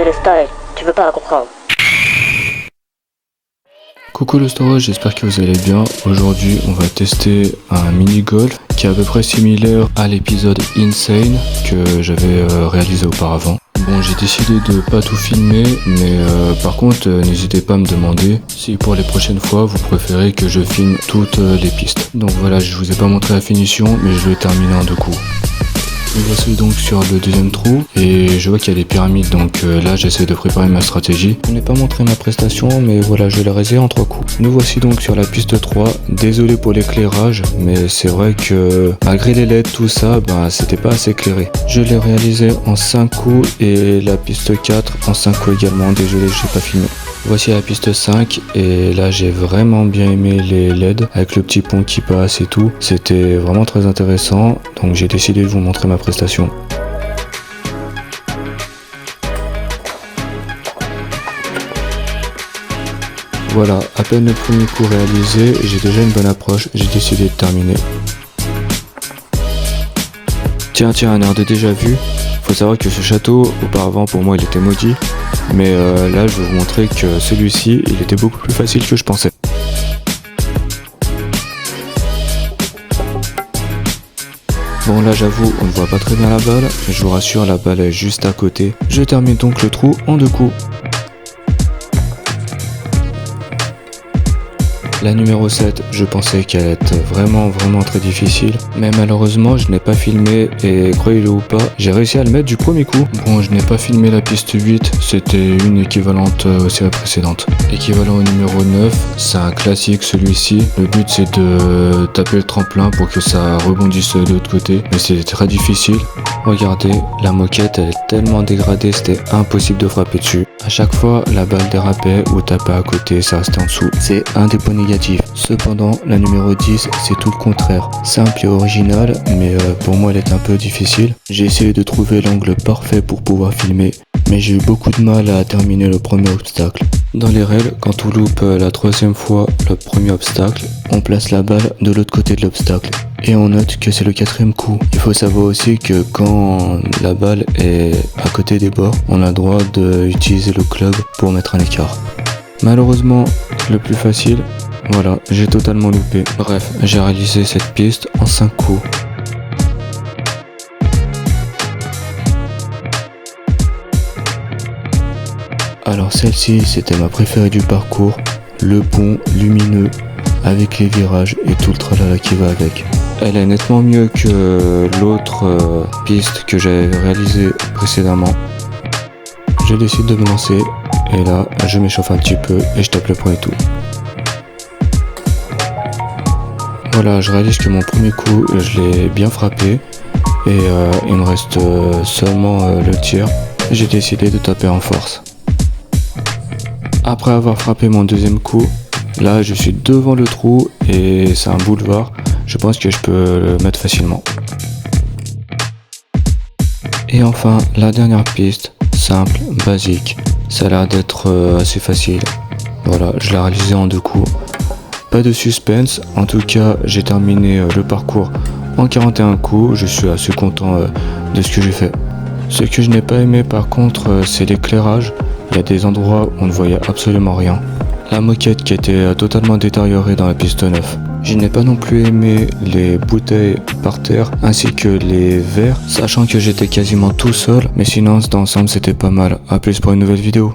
c'est le style, tu veux pas la comprendre. Coucou le storage, j'espère que vous allez bien. Aujourd'hui on va tester un mini-golf qui est à peu près similaire à l'épisode Insane que j'avais réalisé auparavant. Bon, j'ai décidé de pas tout filmer, mais par contre n'hésitez pas à me demander si pour les prochaines fois vous préférez que je filme toutes les pistes. Donc voilà, je vous ai pas montré la finition, mais je l'ai terminé en 2 coups. Nous voici donc sur le deuxième trou et je vois qu'il y a des pyramides, donc là j'essaie de préparer ma stratégie. Je n'ai pas montré ma prestation, mais voilà, je l'ai réalisé en 3 coups. Nous voici donc sur la piste 3, désolé pour l'éclairage, mais c'est vrai que malgré les LED tout ça, c'était pas assez éclairé. Je l'ai réalisé en 5 coups et la piste 4 en 5 coups également, désolé j'ai pas filmé. Voici la piste 5 et là j'ai vraiment bien aimé les LED avec le petit pont qui passe et tout. C'était vraiment très intéressant, donc j'ai décidé de vous montrer ma prestation. Voilà, à peine le premier coup réalisé, j'ai déjà une bonne approche, j'ai décidé de terminer. Tiens, un air de déjà vu. Faut savoir que ce château, auparavant pour moi il était maudit, mais là je vais vous montrer que celui-ci il était beaucoup plus facile que je pensais. Bon là j'avoue on ne voit pas très bien la balle, mais je vous rassure la balle est juste à côté. Je termine donc le trou en 2 coups. La numéro 7, je pensais qu'elle allait être vraiment très difficile, mais malheureusement je n'ai pas filmé et croyez-le ou pas, j'ai réussi à le mettre du premier coup. Bon, je n'ai pas filmé la piste 8, c'était une équivalente aux séries précédentes. Équivalent au numéro 9, c'est un classique celui-ci. Le but c'est de taper le tremplin pour que ça rebondisse de l'autre côté, mais c'est très difficile. Regardez, la moquette elle est tellement dégradée, c'était impossible de frapper dessus. À chaque fois, la balle dérapait ou tapait à côté, ça restait en dessous. C'est un des points négatifs. Cependant, la numéro 10, c'est tout le contraire. Simple et original, mais pour moi elle est un peu difficile. J'ai essayé de trouver l'angle parfait pour pouvoir filmer, mais j'ai eu beaucoup de mal à terminer le premier obstacle. Dans les règles, quand on loupe la 3e fois le premier obstacle, on place la balle de l'autre côté de l'obstacle. Et on note que c'est le 4e coup. Il faut savoir aussi que quand la balle est à côté des bords, on a le droit d'utiliser le club pour mettre un écart. Malheureusement, le plus facile, voilà, j'ai totalement loupé. Bref, j'ai réalisé cette piste en 5 coups. Alors celle-ci, c'était ma préférée du parcours. Le pont lumineux avec les virages et tout le tralala qui va avec. Elle est nettement mieux que l'autre piste que j'avais réalisée précédemment. Je décide de me lancer et là, je m'échauffe un petit peu et je tape le point et tout. Voilà, je réalise que mon premier coup, je l'ai bien frappé et il me reste seulement le tir. J'ai décidé de taper en force. Après avoir frappé mon 2e coup, là je suis devant le trou et c'est un boulevard. Je pense que je peux le mettre facilement. Et enfin, la dernière piste, simple, basique. Ça a l'air d'être assez facile. Voilà, je l'ai réalisé en 2 coups. Pas de suspense, en tout cas j'ai terminé le parcours en 41 coups, je suis assez content de ce que j'ai fait. Ce que je n'ai pas aimé par contre c'est l'éclairage, il y a des endroits où on ne voyait absolument rien. La moquette qui était totalement détériorée dans la piste 9. Je n'ai pas non plus aimé les bouteilles par terre ainsi que les verres, sachant que j'étais quasiment tout seul, mais sinon dans l'ensemble c'était pas mal. A plus pour une nouvelle vidéo.